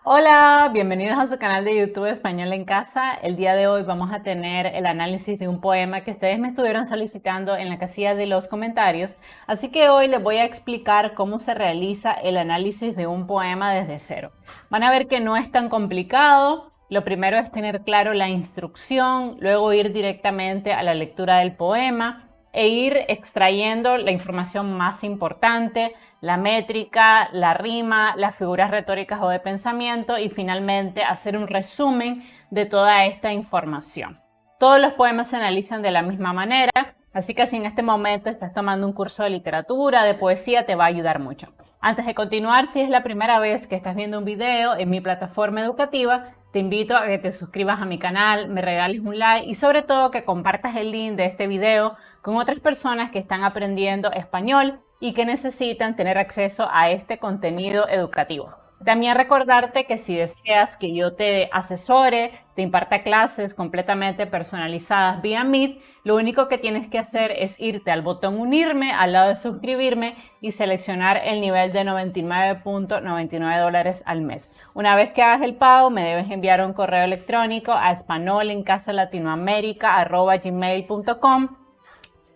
Hola, bienvenidos a su canal de YouTube Español en Casa. El día de hoy vamos a tener el análisis de un poema que ustedes me estuvieron solicitando en la casilla de los comentarios. Así que hoy les voy a explicar cómo se realiza el análisis de un poema desde cero. Van a ver que no es tan complicado. Lo primero es tener claro la instrucción, luego ir directamente a la lectura del poema e ir extrayendo la información más importante, la métrica, la rima, las figuras retóricas o de pensamiento y finalmente hacer un resumen de toda esta información. Todos los poemas se analizan de la misma manera, así que si en este momento estás tomando un curso de literatura, de poesía, te va a ayudar mucho. Antes de continuar, si es la primera vez que estás viendo un video en mi plataforma educativa, te invito a que te suscribas a mi canal, me regales un like y sobre todo que compartas el link de este video con otras personas que están aprendiendo español y que necesitan tener acceso a este contenido educativo. También recordarte que si deseas que yo te asesore, te imparta clases completamente personalizadas vía Meet, lo único que tienes que hacer es irte al botón unirme al lado de suscribirme y seleccionar el nivel de $99.99 al mes. Una vez que hagas el pago, me debes enviar un correo electrónico a espanolencasalatinoamerica@gmail.com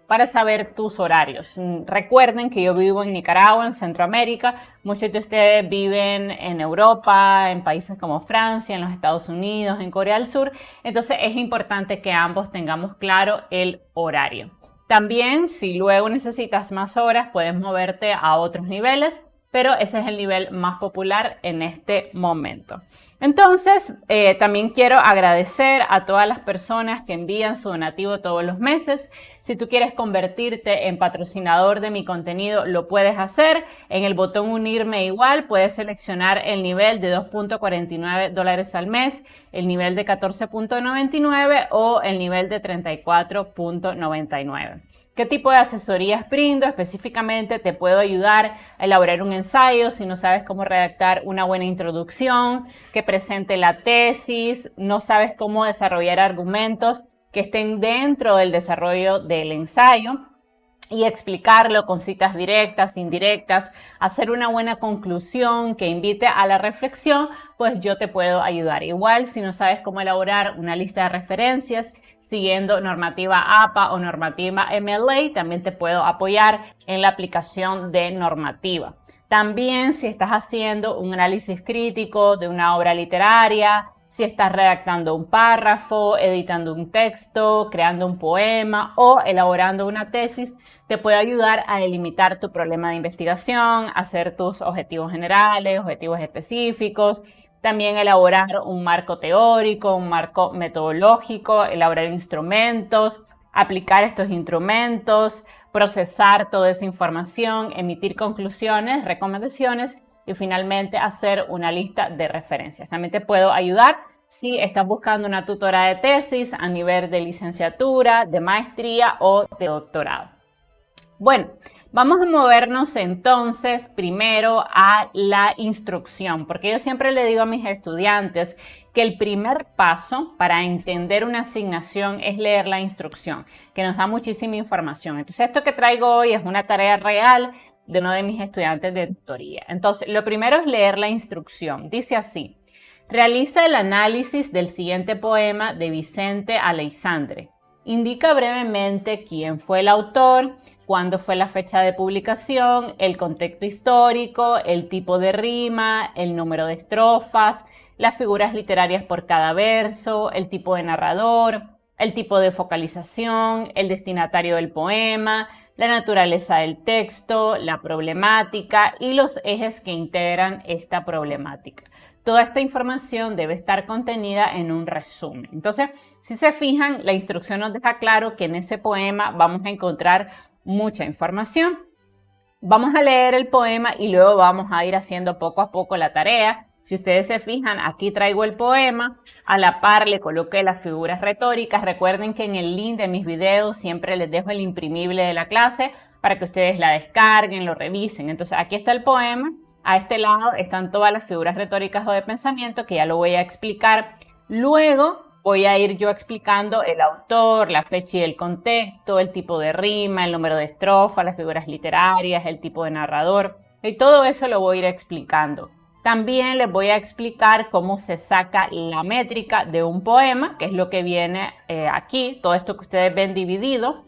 para saber tus horarios. Recuerden que yo vivo en Nicaragua, en Centroamérica. Muchos de ustedes viven en Europa, en países como Francia, en los Estados Unidos, en Corea del Sur. Entonces es importante que ambos tengamos claro el horario. También, si luego necesitas más horas, puedes moverte a otros niveles, pero ese es el nivel más popular en este momento. Entonces, también quiero agradecer a todas las personas que envían su donativo todos los meses. Si tú quieres convertirte en patrocinador de mi contenido, lo puedes hacer. En el botón unirme igual, puedes seleccionar el nivel de $2.49 al mes, el nivel de $14.99 o el nivel de $34.99. ¿Qué tipo de asesorías brindo? Específicamente te puedo ayudar a elaborar un ensayo si no sabes cómo redactar una buena introducción, que presente la tesis, no sabes cómo desarrollar argumentos que estén dentro del desarrollo del ensayo y explicarlo con citas directas, indirectas, hacer una buena conclusión que invite a la reflexión, pues yo te puedo ayudar. Igual si no sabes cómo elaborar una lista de referencias siguiendo normativa APA o normativa MLA, también te puedo apoyar en la aplicación de normativa. También si estás haciendo un análisis crítico de una obra literaria, si estás redactando un párrafo, editando un texto, creando un poema o elaborando una tesis, te puede ayudar a delimitar tu problema de investigación, hacer tus objetivos generales, objetivos específicos, también elaborar un marco teórico, un marco metodológico, elaborar instrumentos, aplicar estos instrumentos, procesar toda esa información, emitir conclusiones, recomendaciones y finalmente hacer una lista de referencias. También te puedo ayudar si estás buscando una tutora de tesis a nivel de licenciatura, de maestría o de doctorado. Bueno, vamos a movernos entonces primero a la instrucción, porque yo siempre le digo a mis estudiantes que el primer paso para entender una asignación es leer la instrucción, que nos da muchísima información. Entonces, esto que traigo hoy es una tarea real de uno de mis estudiantes de tutoría. Entonces, lo primero es leer la instrucción. Dice así: realiza el análisis del siguiente poema de Vicente Aleixandre. Indica brevemente quién fue el autor, cuándo fue la fecha de publicación, el contexto histórico, el tipo de rima, el número de estrofas, las figuras literarias por cada verso, el tipo de narrador, el tipo de focalización, el destinatario del poema, la naturaleza del texto, la problemática y los ejes que integran esta problemática. Toda esta información debe estar contenida en un resumen. Entonces, si se fijan, la instrucción nos deja claro que en ese poema vamos a encontrar mucha información. Vamos a leer el poema y luego vamos a ir haciendo poco a poco la tarea. Si ustedes se fijan, aquí traigo el poema, a la par le coloqué las figuras retóricas. Recuerden que en el link de mis videos siempre les dejo el imprimible de la clase para que ustedes la descarguen, lo revisen. Entonces aquí está el poema, a este lado están todas las figuras retóricas o de pensamiento que ya lo voy a explicar luego voy a ir yo explicando el autor, la fecha y el contexto, el tipo de rima, el número de estrofa, las figuras literarias, el tipo de narrador, y todo eso lo voy a ir explicando. También les voy a explicar cómo se saca la métrica de un poema, que es lo que viene aquí, todo esto que ustedes ven dividido.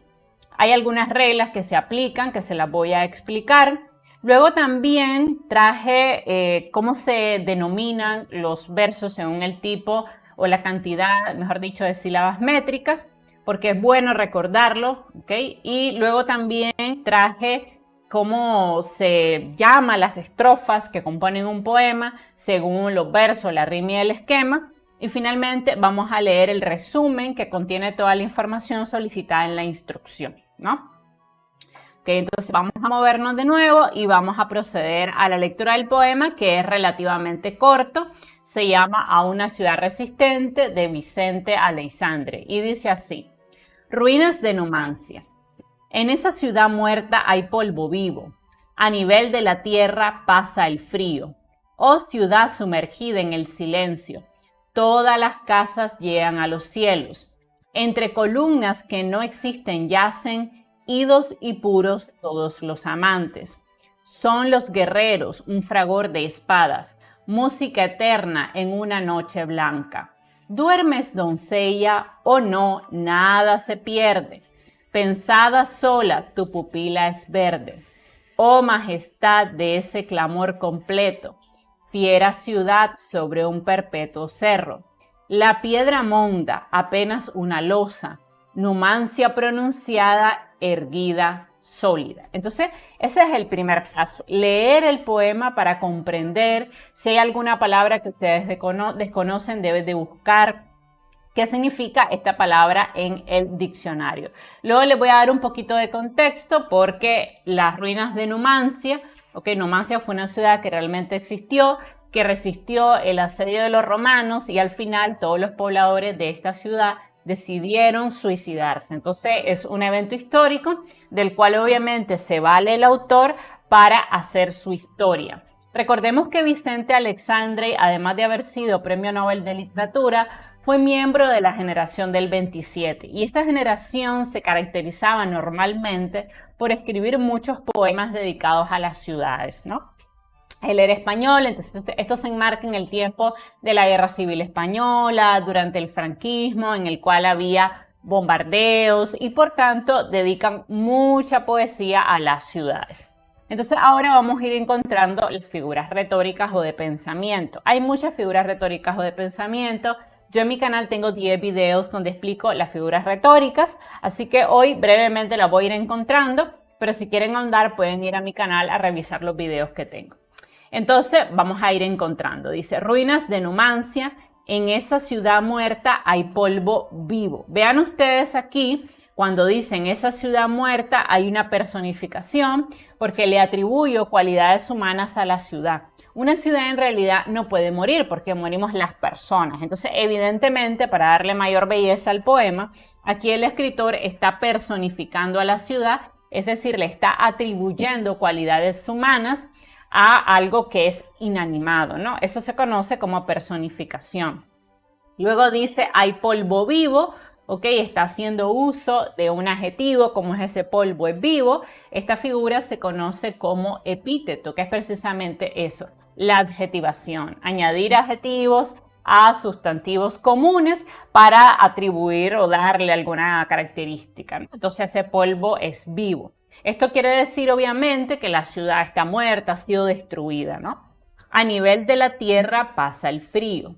Hay algunas reglas que se aplican, que se las voy a explicar. Luego también traje cómo se denominan los versos según el tipo o la cantidad, mejor dicho, de sílabas métricas, porque es bueno recordarlo, ¿ok? Y luego también traje cómo se llama las estrofas que componen un poema según los versos, la rima y el esquema. Y finalmente vamos a leer el resumen que contiene toda la información solicitada en la instrucción, ¿no? Okay, entonces vamos a movernos de nuevo y vamos a proceder a la lectura del poema, que es relativamente corto. Se llama A una ciudad resistente, de Vicente Aleixandre, y dice así: Ruinas de Numancia. En esa ciudad muerta hay polvo vivo. A nivel de la tierra pasa el frío. Oh ciudad sumergida en el silencio. Todas las casas llegan a los cielos. Entre columnas que no existen yacen, idos y puros todos los amantes. Son los guerreros, un fragor de espadas, música eterna en una noche blanca. ¿Duermes, doncella, o no? Nada se pierde. Pensada sola, tu pupila es verde. Oh majestad de ese clamor completo, fiera ciudad sobre un perpetuo cerro. La piedra monda, apenas una losa, Numancia pronunciada, erguida, sólida. Entonces, ese es el primer paso. Leer el poema para comprender. Si hay alguna palabra que ustedes desconocen, deben de buscar qué significa esta palabra en el diccionario. Luego les voy a dar un poquito de contexto porque las ruinas de Numancia, Numancia fue una ciudad que realmente existió, que resistió el asedio de los romanos y al final todos los pobladores de esta ciudad decidieron suicidarse. Entonces es un evento histórico del cual obviamente se vale el autor para hacer su historia. Recordemos que Vicente Aleixandre, además de haber sido Premio Nobel de Literatura, fue miembro de la generación del 27 y esta generación se caracterizaba normalmente por escribir muchos poemas dedicados a las ciudades, ¿no? Él era español, entonces esto se enmarca en el tiempo de la Guerra Civil Española, durante el franquismo, en el cual había bombardeos y por tanto dedican mucha poesía a las ciudades. Entonces ahora vamos a ir encontrando las figuras retóricas o de pensamiento. Hay muchas figuras retóricas o de pensamiento. Yo en mi canal tengo 10 videos donde explico las figuras retóricas, así que hoy brevemente las voy a ir encontrando, pero si quieren ahondar pueden ir a mi canal a revisar los videos que tengo. Entonces vamos a ir encontrando. Dice, ruinas de Numancia, en esa ciudad muerta hay polvo vivo. Vean ustedes aquí, cuando dicen esa ciudad muerta hay una personificación porque le atribuyo cualidades humanas a la ciudad. Una ciudad en realidad no puede morir porque morimos las personas. Entonces, evidentemente, para darle mayor belleza al poema, aquí el escritor está personificando a la ciudad, es decir, le está atribuyendo cualidades humanas a algo que es inanimado, ¿no? Eso se conoce como personificación. Luego dice, hay polvo vivo, ¿ok? Está haciendo uso de un adjetivo, como es ese polvo es vivo. Esta figura se conoce como epíteto, que es precisamente eso, la adjetivación. Añadir adjetivos a sustantivos comunes para atribuir o darle alguna característica, ¿no? Entonces ese polvo es vivo. Esto quiere decir, obviamente, que la ciudad está muerta, ha sido destruida, ¿no? A nivel de la tierra pasa el frío.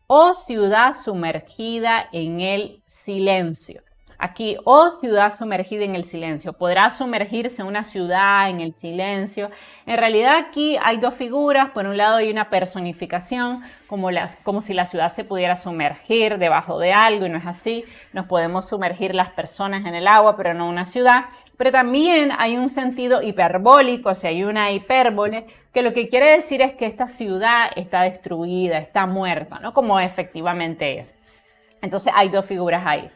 Oh ciudad sumergida en el silencio. Aquí, oh ciudad sumergida en el silencio. ¿Podrá sumergirse una ciudad en el silencio? En realidad aquí hay dos figuras. Por un lado hay una personificación, como si la ciudad se pudiera sumergir debajo de algo, y no es así. Nos podemos sumergir las personas en el agua, pero no una ciudad. Pero también hay un sentido hiperbólico, o sea, hay una hipérbole, que lo que quiere decir es que esta ciudad está destruida, está muerta, ¿no? Como efectivamente es. Entonces hay dos figuras ahí.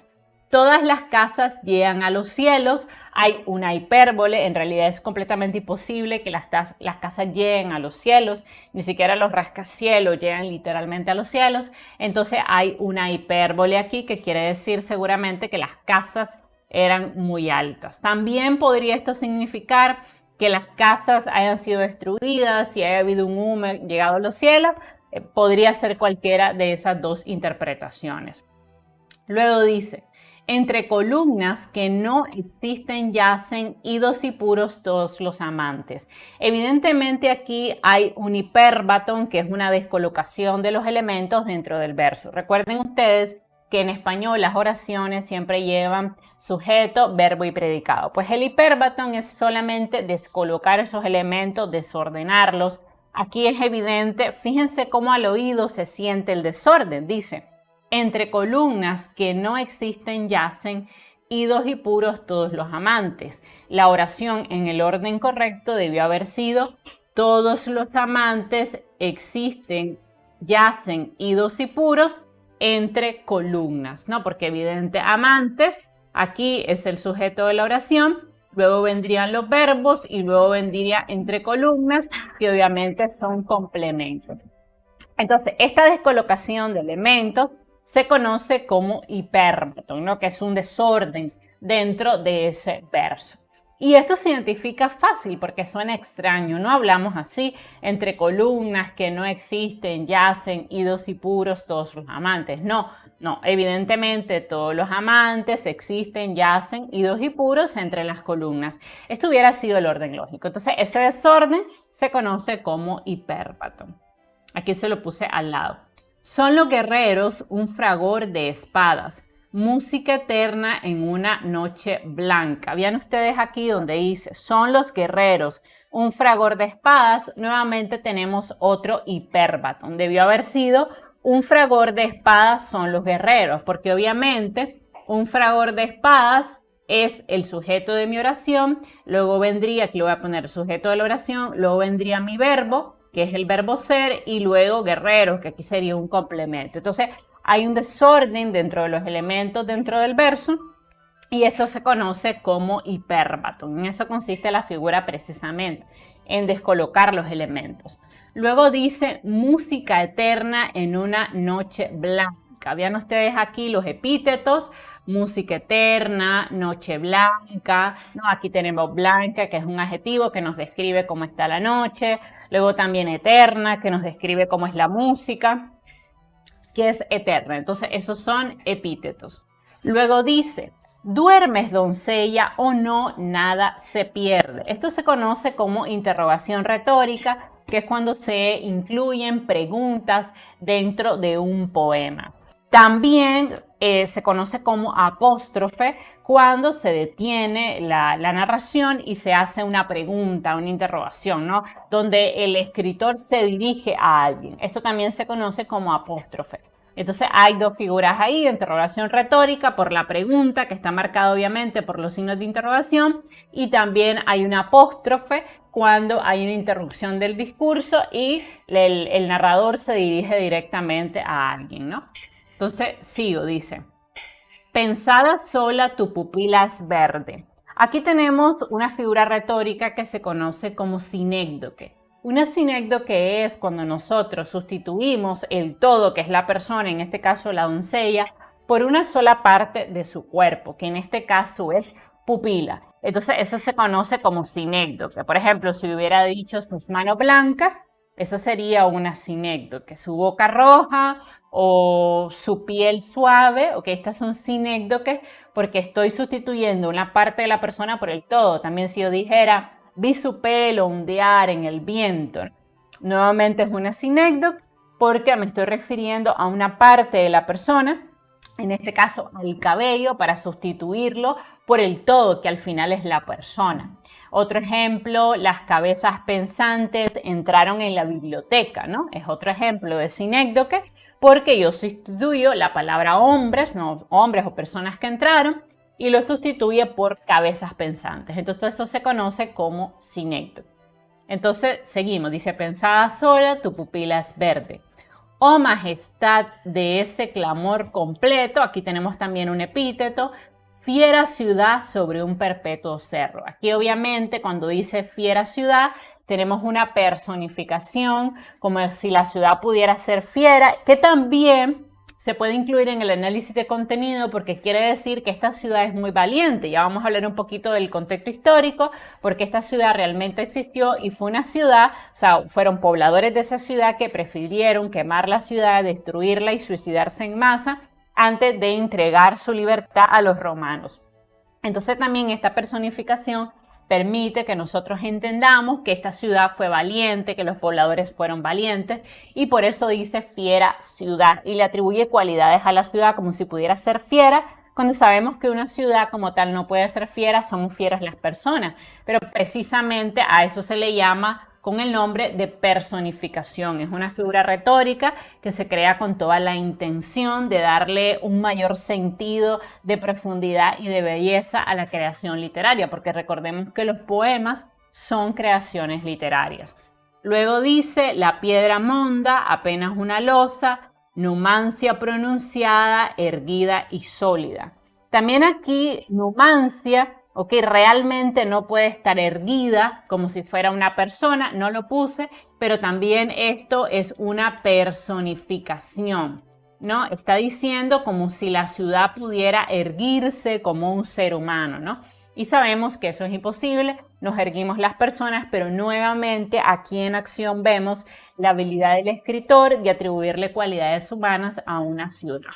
Todas las casas llegan a los cielos. Hay una hipérbole, en realidad es completamente imposible que las casas lleguen a los cielos, ni siquiera los rascacielos llegan literalmente a los cielos. Entonces hay una hipérbole aquí que quiere decir seguramente que las casas eran muy altas. También podría esto significar que las casas hayan sido destruidas, si haya habido un humo llegado a los cielos, podría ser cualquiera de esas dos interpretaciones. Luego dice, entre columnas que no existen yacen idos y puros todos los amantes. Evidentemente aquí hay un hipérbaton, que es una descolocación de los elementos dentro del verso. Recuerden ustedes que en español las oraciones siempre llevan sujeto, verbo y predicado. Pues el hipérbaton es solamente descolocar esos elementos, desordenarlos. Aquí es evidente, fíjense cómo al oído se siente el desorden, dice. Entre columnas que no existen yacen idos y puros todos los amantes. La oración en el orden correcto debió haber sido todos los amantes existen, yacen idos y puros entre columnas, ¿no? Porque evidente amantes, aquí es el sujeto de la oración, luego vendrían los verbos y luego vendría entre columnas, que obviamente son complementos. Entonces, esta descolocación de elementos se conoce como hipérbaton, ¿no? Que es un desorden dentro de ese verso. Y esto se identifica fácil porque suena extraño, no hablamos así, entre columnas que no existen, yacen, idos y puros todos los amantes. No, evidentemente todos los amantes existen, yacen, idos y puros entre las columnas. Esto hubiera sido el orden lógico. Entonces, ese desorden se conoce como hipérbaton. Aquí se lo puse al lado. Son los guerreros un fragor de espadas, música eterna en una noche blanca. Vean ustedes aquí donde dice, son los guerreros un fragor de espadas. Nuevamente tenemos otro hipérbaton. Debió haber sido un fragor de espadas son los guerreros, porque obviamente un fragor de espadas es el sujeto de mi oración, luego vendría, aquí lo voy a poner el sujeto de la oración, luego vendría mi verbo, que es el verbo ser, y luego guerreros, que aquí sería un complemento. Entonces, hay un desorden dentro de los elementos dentro del verso, y esto se conoce como hipérbaton. En eso consiste la figura precisamente, en descolocar los elementos. Luego dice, música eterna en una noche blanca. Vean ustedes aquí los epítetos, música eterna, noche blanca, ¿no? Aquí tenemos blanca, que es un adjetivo que nos describe cómo está la noche. Luego también eterna, que nos describe cómo es la música, que es eterna. Entonces, esos son epítetos. Luego dice, ¿duermes, doncella, o no? Nada se pierde. Esto se conoce como interrogación retórica, que es cuando se incluyen preguntas dentro de un poema. También se conoce como apóstrofe cuando se detiene la narración y se hace una pregunta, una interrogación, ¿no? Donde el escritor se dirige a alguien. Esto también se conoce como apóstrofe. Entonces hay dos figuras ahí, interrogación retórica por la pregunta, que está marcada obviamente por los signos de interrogación, y también hay una apóstrofe cuando hay una interrupción del discurso y el narrador se dirige directamente a alguien, ¿no? Entonces, sigo, dice, pensada sola tu pupila es verde. Aquí tenemos una figura retórica que se conoce como sinécdoque. Una sinécdoque es cuando nosotros sustituimos el todo, que es la persona, en este caso la doncella, por una sola parte de su cuerpo, que en este caso es pupila. Entonces, eso se conoce como sinécdoque. Por ejemplo, si hubiera dicho sus manos blancas, eso sería una sinécdoque. Su boca roja o su piel suave, ok, estas son sinécdoques porque estoy sustituyendo una parte de la persona por el todo. También si yo dijera, vi su pelo ondear en el viento, nuevamente es una sinécdoque porque me estoy refiriendo a una parte de la persona, en este caso al cabello, para sustituirlo por el todo, que al final es la persona. Otro ejemplo, las cabezas pensantes entraron en la biblioteca, ¿no? Es otro ejemplo de sinécdoque, porque yo sustituyo la palabra hombres, ¿no? Hombres o personas que entraron, y lo sustituye por cabezas pensantes. Entonces eso se conoce como sinécdoque. Entonces seguimos, dice, pensada sola, tu pupila es verde. oh majestad de ese clamor completo. Aquí tenemos también un epíteto. Fiera ciudad sobre un perpetuo cerro. Aquí obviamente cuando dice fiera ciudad tenemos una personificación, como si la ciudad pudiera ser fiera, que también se puede incluir en el análisis de contenido porque quiere decir que esta ciudad es muy valiente. Ya vamos a hablar un poquito del contexto histórico, porque esta ciudad realmente existió y fue una ciudad, o sea, fueron pobladores de esa ciudad que prefirieron quemar la ciudad, destruirla y suicidarse en masa antes de entregar su libertad a los romanos. Entonces también esta personificación permite que nosotros entendamos que esta ciudad fue valiente, que los pobladores fueron valientes, y por eso dice fiera ciudad, y le atribuye cualidades a la ciudad como si pudiera ser fiera, cuando sabemos que una ciudad como tal no puede ser fiera, son fieras las personas, pero precisamente a eso se le llama con el nombre de personificación. Es una figura retórica que se crea con toda la intención de darle un mayor sentido de profundidad y de belleza a la creación literaria, porque recordemos que los poemas son creaciones literarias. Luego dice, la piedra monda, apenas una losa, numancia pronunciada, erguida y sólida. También aquí, numancia, realmente no puede estar erguida como si fuera una persona, no lo puse, pero también esto es una personificación, ¿no? Está diciendo como si la ciudad pudiera erguirse como un ser humano, ¿no? Y sabemos que eso es imposible, nos erguimos las personas, pero nuevamente aquí en acción vemos la habilidad del escritor de atribuirle cualidades humanas a una ciudad.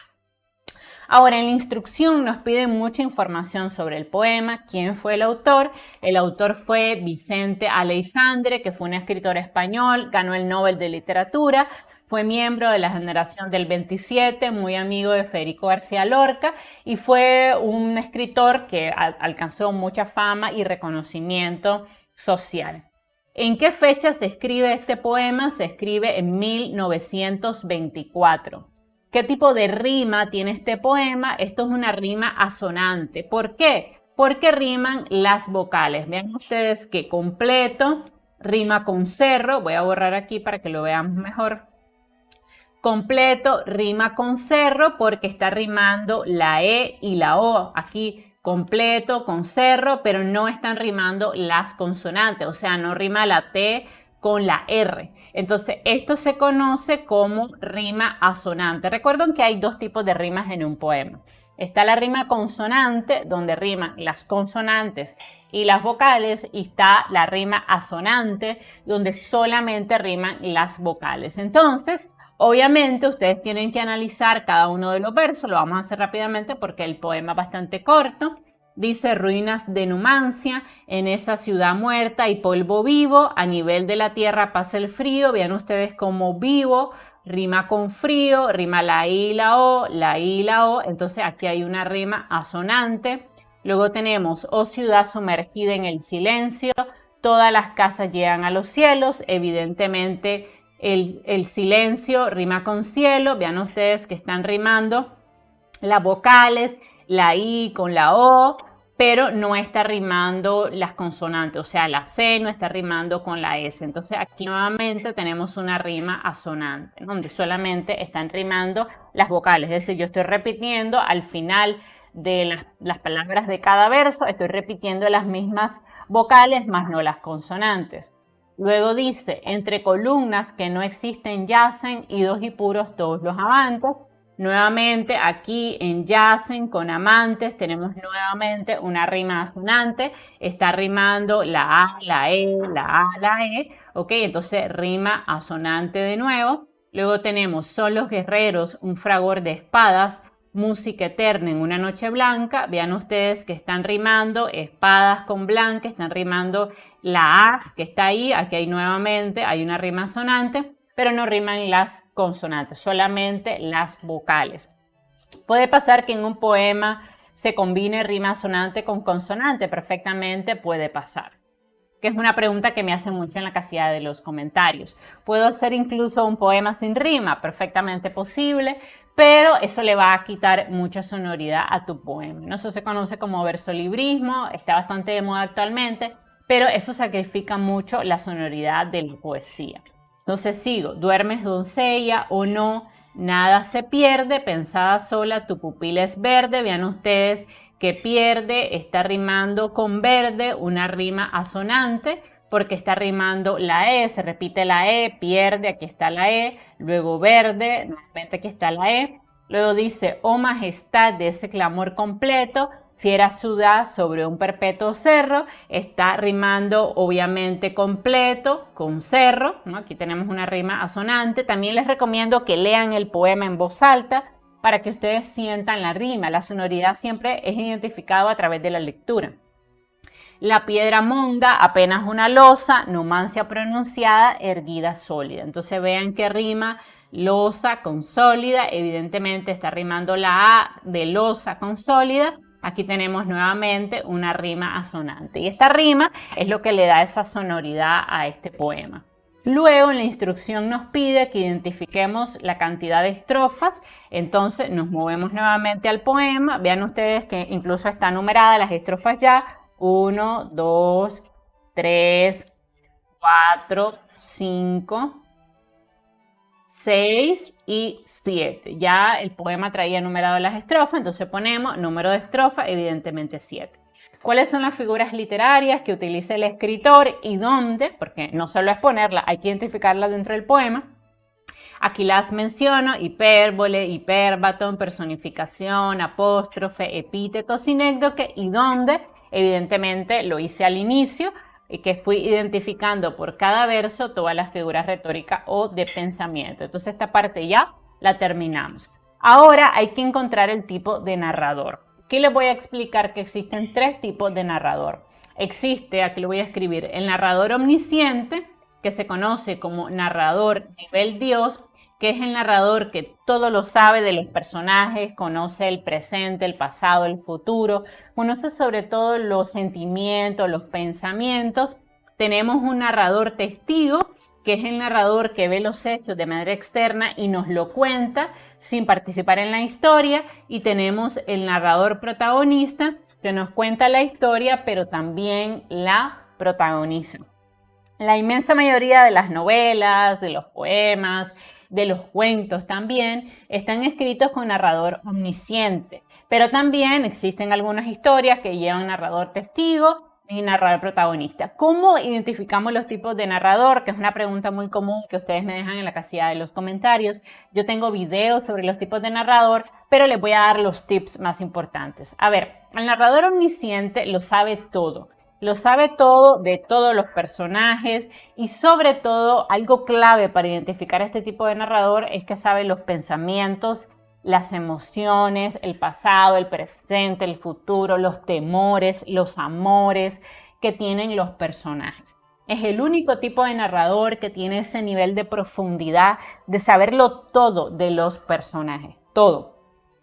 Ahora, en la instrucción nos piden mucha información sobre el poema, quién fue el autor. El autor fue Vicente Aleixandre, que fue un escritor español, ganó el Nobel de Literatura, fue miembro de la generación del 27, muy amigo de Federico García Lorca y fue un escritor que alcanzó mucha fama y reconocimiento social. ¿En qué fecha se escribe este poema? Se escribe en 1924. ¿Qué tipo de rima tiene este poema? Esto es una rima asonante. ¿Por qué? Porque riman las vocales. Vean ustedes que completo rima con cerro. Voy a borrar aquí para que lo veamos mejor. Completo rima con cerro porque está rimando la E y la O. Aquí completo con cerro, pero no están rimando las consonantes. O sea, no rima la T con la R. Entonces, esto se conoce como rima asonante. Recuerden que hay dos tipos de rimas en un poema. Está la rima consonante, donde riman las consonantes y las vocales, y está la rima asonante, donde solamente riman las vocales. Entonces, obviamente, ustedes tienen que analizar cada uno de los versos. Lo vamos a hacer rápidamente porque el poema es bastante corto. Dice, ruinas de Numancia, en esa ciudad muerta y polvo vivo, a nivel de la tierra pasa el frío. Vean ustedes como vivo rima con frío, rima la I y la O, la I y la O. Entonces aquí hay una rima asonante. Luego tenemos, oh ciudad sumergida en el silencio, todas las casas llegan a los cielos. Evidentemente el silencio rima con cielo. Vean ustedes que están rimando las vocales, la I con la O, pero no está rimando las consonantes, o sea, la C no está rimando con la S. Entonces aquí nuevamente tenemos una rima asonante, donde solamente están rimando las vocales. Es decir, yo estoy repitiendo al final de las palabras de cada verso, estoy repitiendo las mismas vocales, más no las consonantes. Luego dice, entre columnas que no existen yacen, idos y puros todos los amantes. Nuevamente aquí en yacen con amantes tenemos nuevamente una rima asonante. Está rimando la A, la E, la A, la E. Ok, entonces rima asonante de nuevo. Luego tenemos son los guerreros, un fragor de espadas, música eterna en una noche blanca. Vean ustedes que están rimando espadas con blanca, están rimando la A que está ahí. Aquí hay nuevamente, hay una rima asonante, pero no riman las consonantes, solamente las vocales. Puede pasar que en un poema se combine rima asonante con consonante, perfectamente puede pasar. Que es una pregunta que me hacen mucho en la casilla de los comentarios. ¿Puedo hacer incluso un poema sin rima? Perfectamente posible, pero eso le va a quitar mucha sonoridad a tu poema. Eso se conoce como versolibrismo, está bastante de moda actualmente, pero eso sacrifica mucho la sonoridad de la poesía. Entonces sigo, duermes doncella o no, nada se pierde, pensada sola, tu pupila es verde. Vean ustedes que pierde está rimando con verde, una rima asonante, porque está rimando la E, se repite la E, pierde, aquí está la E, luego verde, nuevamente aquí está la E. Luego dice, oh majestad de ese clamor completo, fiera ciudad sobre un perpetuo cerro, está rimando obviamente completo con cerro, ¿no? Aquí tenemos una rima asonante. También les recomiendo que lean el poema en voz alta para que ustedes sientan la rima. La sonoridad siempre es identificada a través de la lectura. La piedra monda, apenas una losa, numancia pronunciada, erguida sólida. Entonces vean que rima losa con sólida, evidentemente está rimando la A de losa con sólida. Aquí tenemos nuevamente una rima asonante y esta rima es lo que le da esa sonoridad a este poema. Luego en la instrucción nos pide que identifiquemos la cantidad de estrofas, entonces nos movemos nuevamente al poema. Vean ustedes que incluso está numerada las estrofas ya, 1, 2, 3, 4, 5, 6 y 7. Ya el poema traía numerado las estrofas, entonces ponemos número de estrofa, evidentemente 7. ¿Cuáles son las figuras literarias que utiliza el escritor y dónde? Porque no solo es ponerlas, hay que identificarlas dentro del poema. Aquí las menciono: hipérbole, hipérbaton, personificación, apóstrofe, epíteto, sinécdoque, y dónde, evidentemente lo hice al inicio, y que fui identificando por cada verso todas las figuras retóricas o de pensamiento. Entonces esta parte ya la terminamos. Ahora hay que encontrar el tipo de narrador. Aquí les voy a explicar que existen 3 tipos de narrador. Existe, aquí lo voy a escribir, el narrador omnisciente, que se conoce como narrador nivel Dios, que es el narrador que todo lo sabe de los personajes, conoce el presente, el pasado, el futuro, conoce sobre todo los sentimientos, los pensamientos. Tenemos un narrador testigo, que es el narrador que ve los hechos de manera externa y nos lo cuenta sin participar en la historia. Y tenemos el narrador protagonista, que nos cuenta la historia, pero también la protagoniza. La inmensa mayoría de las novelas, de los poemas, de los cuentos también, están escritos con narrador omnisciente, pero también existen algunas historias que llevan narrador testigo y narrador protagonista. ¿Cómo identificamos los tipos de narrador? Que es una pregunta muy común que ustedes me dejan en la casilla de los comentarios. Yo tengo videos sobre los tipos de narrador, pero les voy a dar los tips más importantes. A ver, el narrador omnisciente lo sabe todo. Lo sabe todo de todos los personajes y sobre todo algo clave para identificar este tipo de narrador es que sabe los pensamientos, las emociones, el pasado, el presente, el futuro, los temores, los amores que tienen los personajes. Es el único tipo de narrador que tiene ese nivel de profundidad de saberlo todo de los personajes, todo.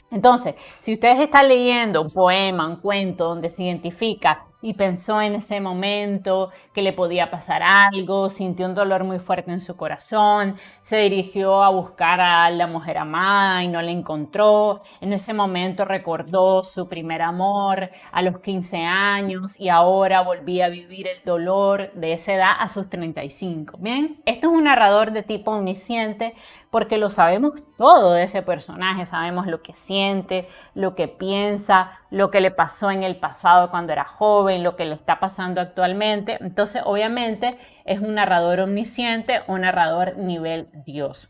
Entonces, si ustedes están leyendo un poema, un cuento donde se identifica y pensó en ese momento que le podía pasar algo, sintió un dolor muy fuerte en su corazón, se dirigió a buscar a la mujer amada y no la encontró, en ese momento recordó su primer amor a los 15 años y ahora volvía a vivir el dolor de esa edad a sus 35. Bien, esto es un narrador de tipo omnisciente porque lo sabemos todo de ese personaje, sabemos lo que siente, lo que piensa, lo que le pasó en el pasado cuando era joven, lo que le está pasando actualmente. Entonces, obviamente, es un narrador omnisciente o narrador nivel Dios.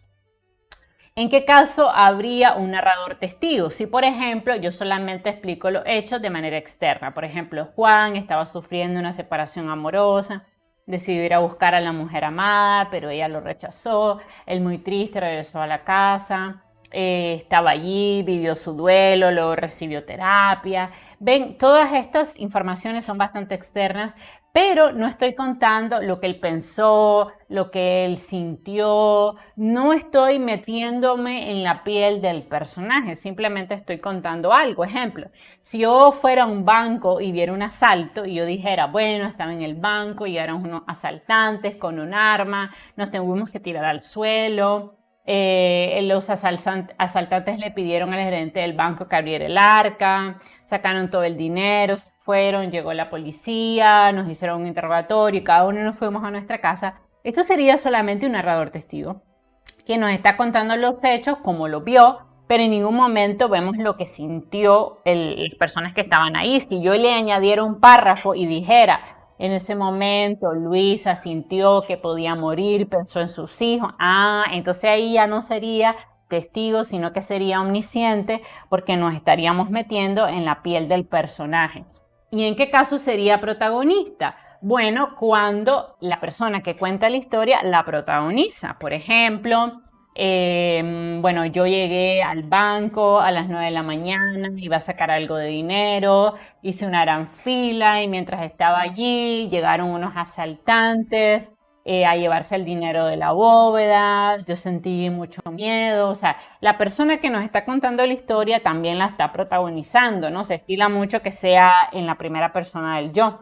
¿En qué caso habría un narrador testigo? Si, por ejemplo, yo solamente explico los hechos de manera externa. Por ejemplo, Juan estaba sufriendo una separación amorosa, decidió ir a buscar a la mujer amada, pero ella lo rechazó. Él, muy triste, regresó a la casa. Estaba allí, vivió su duelo, luego recibió terapia. Ven, todas estas informaciones son bastante externas, pero no estoy contando lo que él pensó, lo que él sintió, no estoy metiéndome en la piel del personaje, simplemente estoy contando algo. Ejemplo, si yo fuera a un banco y viera un asalto y yo dijera, bueno, estaba en el banco y eran unos asaltantes con un arma, nos tuvimos que tirar al suelo. Los asaltantes le pidieron al gerente del banco que abriera el arca, sacaron todo el dinero, se fueron, llegó la policía, nos hicieron un interrogatorio y cada uno nos fuimos a nuestra casa. Esto sería solamente un narrador testigo que nos está contando los hechos como lo vio, pero en ningún momento vemos lo que sintió las personas que estaban ahí. Si yo le añadiera un párrafo y dijera, en ese momento Luisa sintió que podía morir, pensó en sus hijos, entonces ahí ya no sería testigo, sino que sería omnisciente, porque nos estaríamos metiendo en la piel del personaje. ¿Y en qué caso sería protagonista? Bueno, cuando la persona que cuenta la historia la protagoniza. Por ejemplo, bueno, yo llegué al banco a las 9 de la mañana, iba a sacar algo de dinero, hice una gran fila y mientras estaba allí llegaron unos asaltantes a llevarse el dinero de la bóveda, yo sentí mucho miedo, o sea, la persona que nos está contando la historia también la está protagonizando, ¿no? Se estila mucho que sea en la primera persona del yo.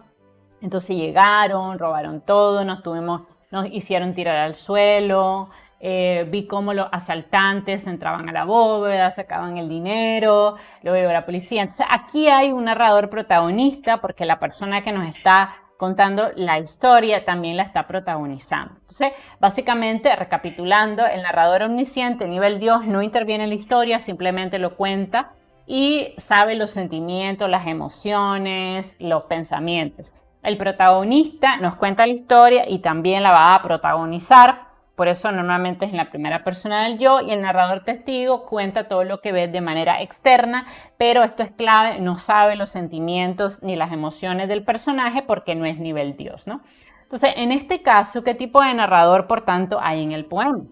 Entonces llegaron, robaron todo, nos hicieron tirar al suelo, vi cómo los asaltantes entraban a la bóveda, sacaban el dinero, luego llegó la policía. Entonces aquí hay un narrador protagonista porque la persona que nos está contando la historia también la está protagonizando. Entonces, básicamente, recapitulando, el narrador omnisciente, nivel Dios, no interviene en la historia, simplemente lo cuenta y sabe los sentimientos, las emociones, los pensamientos. El protagonista nos cuenta la historia y también la va a protagonizar, por eso normalmente es en la primera persona del yo, y el narrador testigo cuenta todo lo que ve de manera externa, pero esto es clave, no sabe los sentimientos ni las emociones del personaje porque no es nivel Dios, ¿no? Entonces, en este caso, ¿qué tipo de narrador, por tanto, hay en el poema?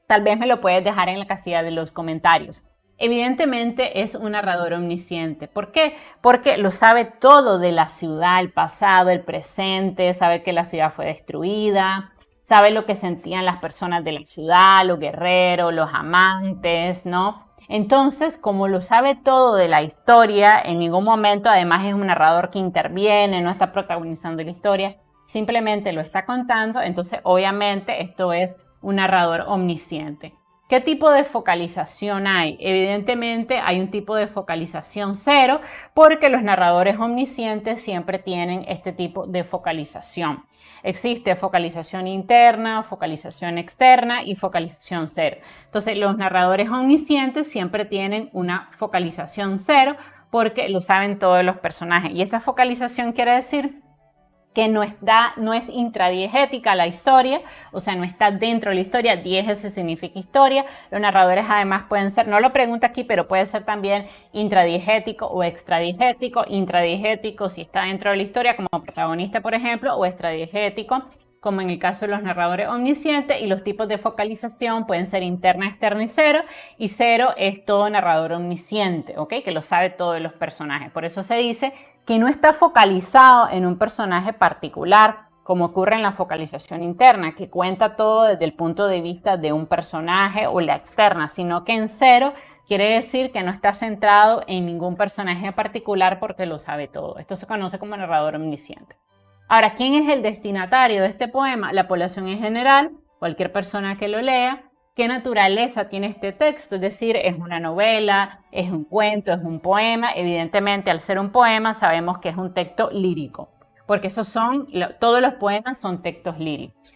Tal vez me lo puedes dejar en la casilla de los comentarios. Evidentemente es un narrador omnisciente. ¿Por qué? Porque lo sabe todo de la ciudad, el pasado, el presente, sabe que la ciudad fue destruida, sabe lo que sentían las personas de la ciudad, los guerreros, los amantes, ¿no? Entonces, como lo sabe todo de la historia, en ningún momento, además es un narrador que interviene, no está protagonizando la historia, simplemente lo está contando, entonces obviamente esto es un narrador omnisciente. ¿Qué tipo de focalización hay? Evidentemente hay un tipo de focalización cero porque los narradores omniscientes siempre tienen este tipo de focalización. Existe focalización interna, focalización externa y focalización cero. Entonces los narradores omniscientes siempre tienen una focalización cero porque lo saben todos los personajes. Y esta focalización quiere decir que no es intradiegética la historia, o sea, no está dentro de la historia, diégese significa historia. Los narradores además pueden ser, no lo pregunta aquí, pero puede ser también intradiegético o extradiegético. Intradiegético si está dentro de la historia como protagonista, por ejemplo, o extradiegético, como en el caso de los narradores omniscientes, y los tipos de focalización pueden ser interna, externa y cero es todo narrador omnisciente, ¿ok? Que lo sabe todo de los personajes. Por eso se dice que no está focalizado en un personaje particular, como ocurre en la focalización interna, que cuenta todo desde el punto de vista de un personaje o la externa, sino que en cero quiere decir que no está centrado en ningún personaje particular porque lo sabe todo. Esto se conoce como narrador omnisciente. Ahora, ¿quién es el destinatario de este poema? La población en general, cualquier persona que lo lea. ¿Qué naturaleza tiene este texto? Es decir, ¿es una novela, es un cuento, es un poema? Evidentemente, al ser un poema, sabemos que es un texto lírico, porque todos los poemas son textos líricos.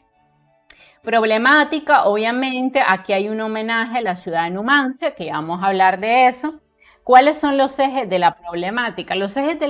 Problemática, obviamente, aquí hay un homenaje a la ciudad de Numancia, que vamos a hablar de eso. ¿Cuáles son los ejes de la problemática? Los ejes de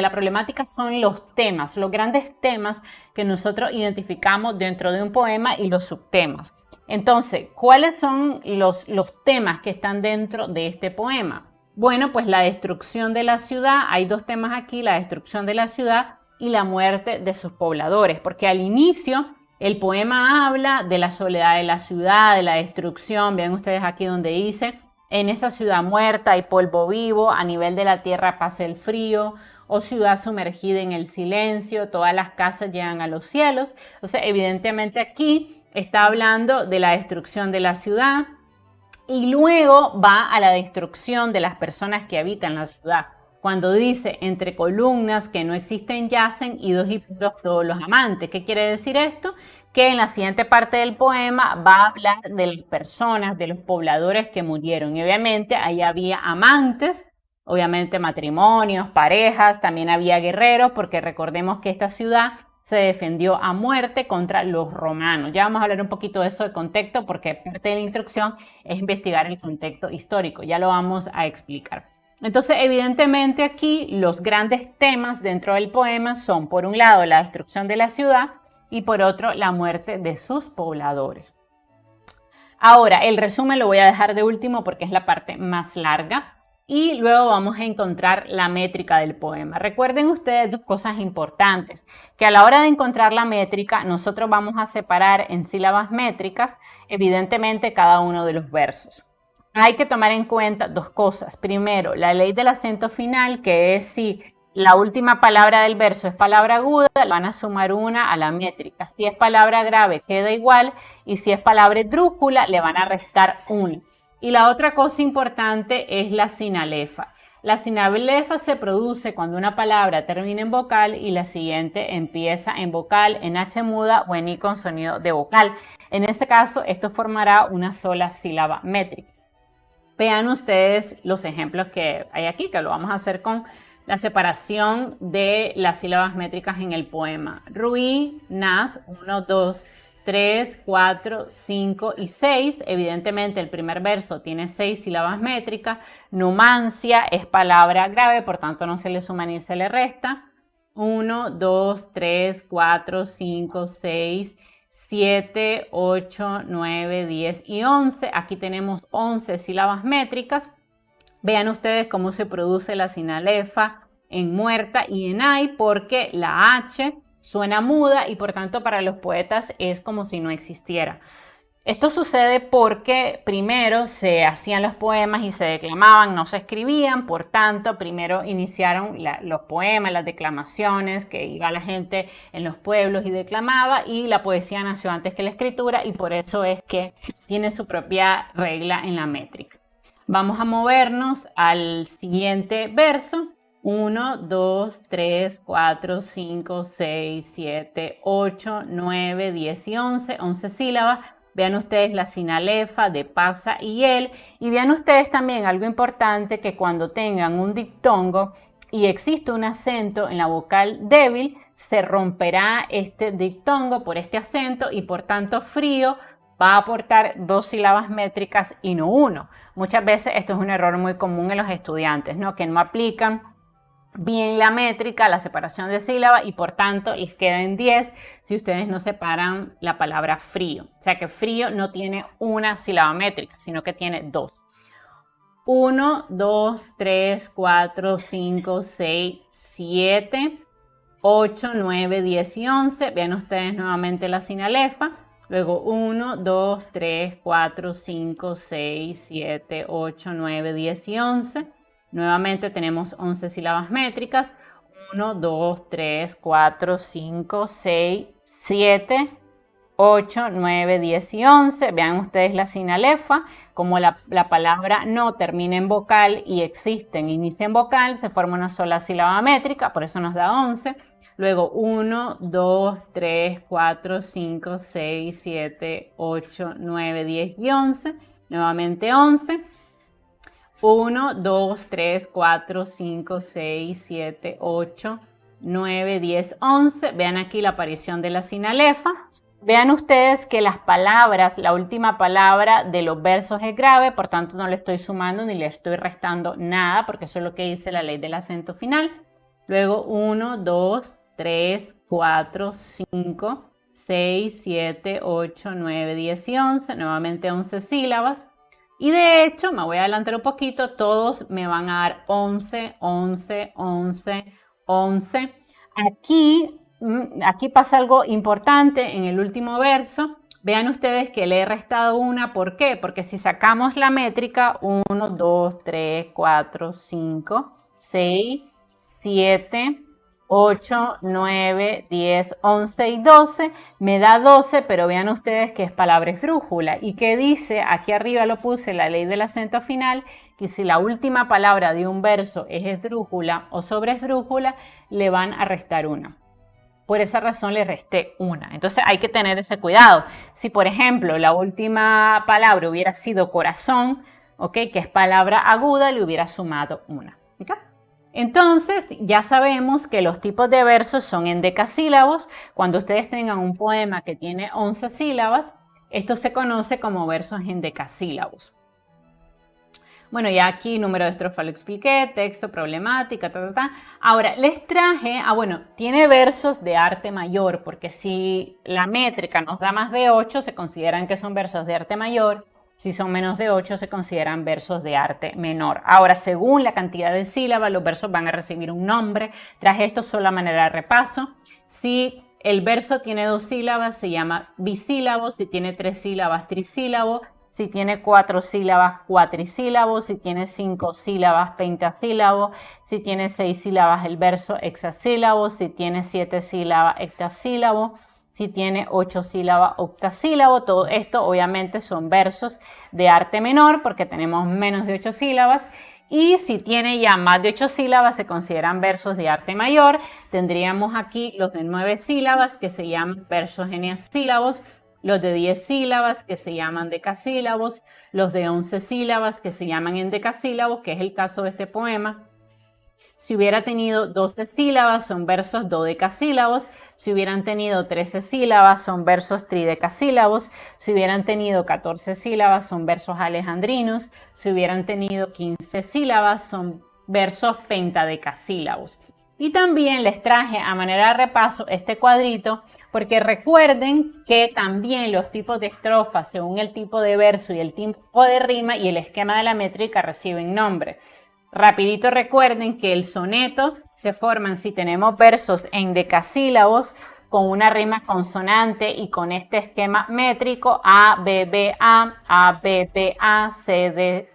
la problemática son los temas, los grandes temas que nosotros identificamos dentro de un poema y los subtemas. Entonces, ¿cuáles son los temas que están dentro de este poema? Bueno, pues la destrucción de la ciudad, hay dos temas aquí, la destrucción de la ciudad y la muerte de sus pobladores, porque al inicio el poema habla de la soledad de la ciudad, de la destrucción, vean ustedes aquí donde dice, en esa ciudad muerta hay polvo vivo, a nivel de la tierra pasa el frío, o ciudad sumergida en el silencio, todas las casas llegan a los cielos. Entonces, evidentemente aquí está hablando de la destrucción de la ciudad y luego va a la destrucción de las personas que habitan la ciudad. Cuando dice entre columnas que no existen yacen y dos y puros todos los amantes. ¿Qué quiere decir esto? Que en la siguiente parte del poema va a hablar de las personas, de los pobladores que murieron. Y obviamente ahí había amantes, obviamente matrimonios, parejas, también había guerreros, porque recordemos que esta ciudad se defendió a muerte contra los romanos. Ya vamos a hablar un poquito de eso de contexto, porque parte de la instrucción es investigar el contexto histórico. Ya lo vamos a explicar. Entonces, evidentemente aquí los grandes temas dentro del poema son, por un lado, la destrucción de la ciudad y por otro, la muerte de sus pobladores. Ahora, el resumen lo voy a dejar de último porque es la parte más larga. Y luego vamos a encontrar la métrica del poema. Recuerden ustedes dos cosas importantes, que a la hora de encontrar la métrica, nosotros vamos a separar en sílabas métricas, evidentemente, cada uno de los versos. Hay que tomar en cuenta dos cosas. Primero, la ley del acento final, que es si la última palabra del verso es palabra aguda, le van a sumar una a la métrica. Si es palabra grave, queda igual, y si es palabra esdrújula, le van a restar una. Y la otra cosa importante es la sinalefa. La sinalefa se produce cuando una palabra termina en vocal y la siguiente empieza en vocal, en H muda o en I con sonido de vocal. En este caso, esto formará una sola sílaba métrica. Vean ustedes los ejemplos que hay aquí, que lo vamos a hacer con la separación de las sílabas métricas en el poema. Ruí, nas, 1, 2, 3, 4, 5 y 6. Evidentemente el primer verso tiene 6 sílabas métricas. Numancia es palabra grave, por tanto no se le suma ni se le resta. 1, 2, 3, 4, 5, 6, 7, 8, 9, 10 y 11. Aquí tenemos 11 sílabas métricas. Vean ustedes cómo se produce la sinalefa en muerta y en ay, porque la H suena muda y por tanto para los poetas es como si no existiera. Esto sucede porque primero se hacían los poemas y se declamaban, no se escribían, por tanto primero iniciaron los poemas, las declamaciones, que iba la gente en los pueblos y declamaba, y la poesía nació antes que la escritura y por eso es que tiene su propia regla en la métrica. Vamos a movernos al siguiente verso. 1, 2, 3, 4, 5, 6, 7, 8, 9, 10 y 11. 11 sílabas. Vean ustedes la sinalefa de pasa y el. Y vean ustedes también algo importante, que cuando tengan un diptongo y existe un acento en la vocal débil, se romperá este diptongo por este acento y por tanto frío va a aportar 2 sílabas métricas y no 1. Muchas veces esto es un error muy común en los estudiantes, ¿no? Que no aplican bien la métrica, la separación de sílabas, y por tanto les queda en 10 si ustedes no separan la palabra frío. O sea que frío no tiene una sílaba métrica, sino que tiene 2. 1, 2, 3, 4, 5, 6, 7, 8, 9, 10 y 11. Vean ustedes nuevamente la sinalefa. Luego 1, 2, 3, 4, 5, 6, 7, 8, 9, 10 y 11. Nuevamente tenemos 11 sílabas métricas. 1, 2, 3, 4, 5, 6, 7, 8, 9, 10 y 11. Vean ustedes la sinalefa. Como la palabra no termina en vocal y existe en inicio en vocal, se forma una sola sílaba métrica, por eso nos da 11. Luego 1, 2, 3, 4, 5, 6, 7, 8, 9, 10 y 11. Nuevamente 11. 1, 2, 3, 4, 5, 6, 7, 8, 9, 10, 11. Vean aquí la aparición de la sinalefa. Vean ustedes que las palabras, la última palabra de los versos es grave, por tanto no le estoy sumando ni le estoy restando nada, porque eso es lo que dice la ley del acento final. Luego 1, 2, 3, 4, 5, 6, 7, 8, 9, 10 y 11. Nuevamente 11 sílabas. Y de hecho, me voy a adelantar un poquito, todos me van a dar 11, 11, 11, 11. Aquí pasa algo importante en el último verso. Vean ustedes que le he restado una. ¿Por qué? Porque si sacamos la métrica, 1, 2, 3, 4, 5, 6, 7, 8, 9, 10, 11 y 12, me da 12, pero vean ustedes que es palabra esdrújula. ¿Y qué dice? Aquí arriba lo puse, la ley del acento final, que si la última palabra de un verso es esdrújula o sobreesdrújula, le van a restar una. Por esa razón le resté una. Entonces hay que tener ese cuidado. Si, por ejemplo, la última palabra hubiera sido corazón, ¿ok?, que es palabra aguda, le hubiera sumado una. ¿Okay? Entonces, ya sabemos que los tipos de versos son en decasílabos. Cuando ustedes tengan un poema que tiene 11 sílabas, esto se conoce como versos en decasílabos. Bueno, ya aquí número de estrofa lo expliqué, texto, problemática, Ahora, les traje, bueno, tiene versos de arte mayor, porque si la métrica nos da más de 8, se consideran que son versos de arte mayor. Si son menos de 8, se consideran versos de arte menor. Ahora, según la cantidad de sílabas, los versos van a recibir un nombre. Traje esto solo a manera de repaso. Si el verso tiene 2 sílabas, se llama bisílabo. Si tiene 3 sílabas, trisílabo. Si tiene 4 sílabas, cuatrisílabo. Si tiene 5 sílabas, pentasílabo. Si tiene 6 sílabas, el verso hexasílabo. Si tiene 7 sílabas, hectasílabo. Si tiene 8 sílabas, octasílabo. Todo esto obviamente son versos de arte menor porque tenemos menos de 8 sílabas. Y si tiene ya más de 8 sílabas, se consideran versos de arte mayor. Tendríamos aquí los de 9 sílabas que se llaman versos eneasílabos, los de 10 sílabas que se llaman decasílabos, los de 11 sílabas que se llaman endecasílabos, que es el caso de este poema. Si hubiera tenido 12 sílabas, son versos dodecasílabos. Si hubieran tenido 13 sílabas, son versos tridecasílabos. Si hubieran tenido 14 sílabas, son versos alejandrinos. Si hubieran tenido 15 sílabas, son versos pentadecasílabos. Y también les traje a manera de repaso este cuadrito, porque recuerden que también los tipos de estrofas, según el tipo de verso y el tipo de rima y el esquema de la métrica, reciben nombre. Rapidito recuerden que el soneto se forman si tenemos versos en decasílabos con una rima consonante y con este esquema métrico A, B, B, A, B, B, A, C, D,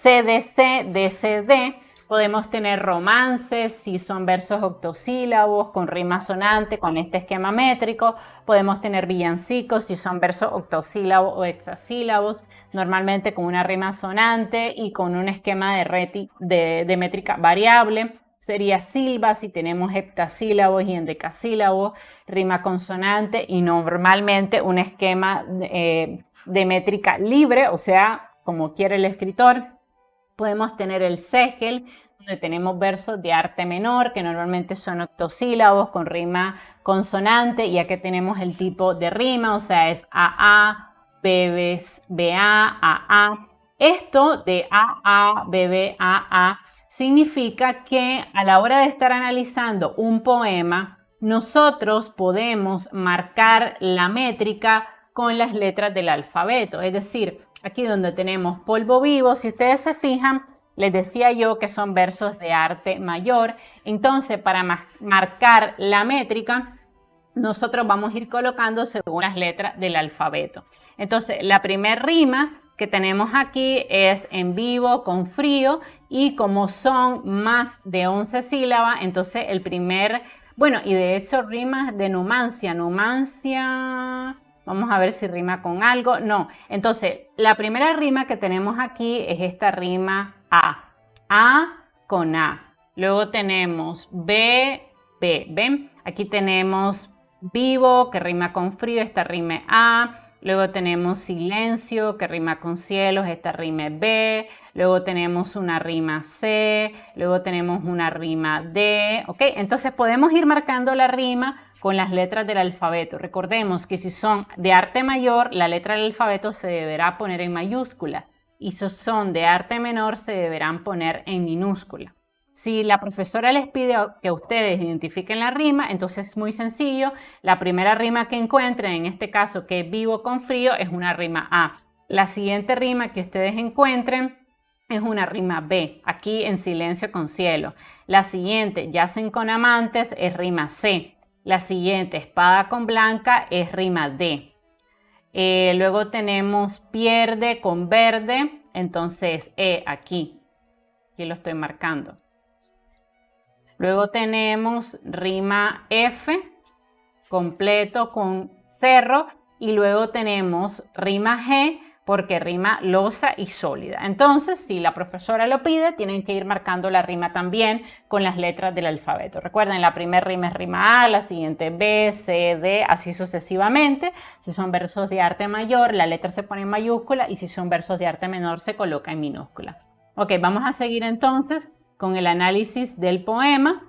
C, D, C, D. Podemos tener romances si son versos octosílabos con rima sonante con este esquema métrico. Podemos tener villancicos si son versos octosílabos o hexasílabos, normalmente con una rima sonante y con un esquema de métrica variable. Sería silva si tenemos heptasílabos y endecasílabos, rima consonante y normalmente un esquema de métrica libre, o sea, como quiere el escritor. Podemos tener el segel, donde tenemos versos de arte menor, que normalmente son octosílabos con rima consonante, y aquí tenemos el tipo de rima, o sea, es AA, BA, AA. Esto de AA, BB, AA significa que a la hora de estar analizando un poema, nosotros podemos marcar la métrica con las letras del alfabeto, es decir, aquí donde tenemos polvo vivo, si ustedes se fijan, les decía yo que son versos de arte mayor. Entonces, para marcar la métrica, nosotros vamos a ir colocando según las letras del alfabeto. Entonces, la primera rima que tenemos aquí es en vivo con frío, y como son más de 11 sílabas, entonces el primer, bueno, y de hecho rimas de numancia, vamos a ver si rima con algo. No. Entonces, la primera rima que tenemos aquí es esta rima A. A con A. Luego tenemos B, B. ¿Ven? Aquí tenemos vivo, que rima con frío, esta rima A. Luego tenemos silencio, que rima con cielos, esta rima B. Luego tenemos una rima C. Luego tenemos una rima D. ¿Ok? Entonces podemos ir marcando la rima con las letras del alfabeto. Recordemos que si son de arte mayor, la letra del alfabeto se deberá poner en mayúscula, y si son de arte menor, se deberán poner en minúscula. Si la profesora les pide que ustedes identifiquen la rima, entonces es muy sencillo. La primera rima que encuentren, en este caso que es vivo con frío, es una rima A. La siguiente rima que ustedes encuentren es una rima B, aquí en silencio con cielo. La siguiente, yacen con amantes, es rima C. La siguiente, espada con blanca, es rima D. Luego tenemos pierde con verde, entonces aquí lo estoy marcando. Luego tenemos rima F, completo con cerro, y luego tenemos rima G, porque rima losa y sólida. Entonces, si la profesora lo pide, tienen que ir marcando la rima también con las letras del alfabeto. Recuerden, la primera rima es rima A, la siguiente B, C, D, así sucesivamente. Si son versos de arte mayor, la letra se pone en mayúscula, y si son versos de arte menor, se coloca en minúscula. Ok, vamos a seguir entonces con el análisis del poema.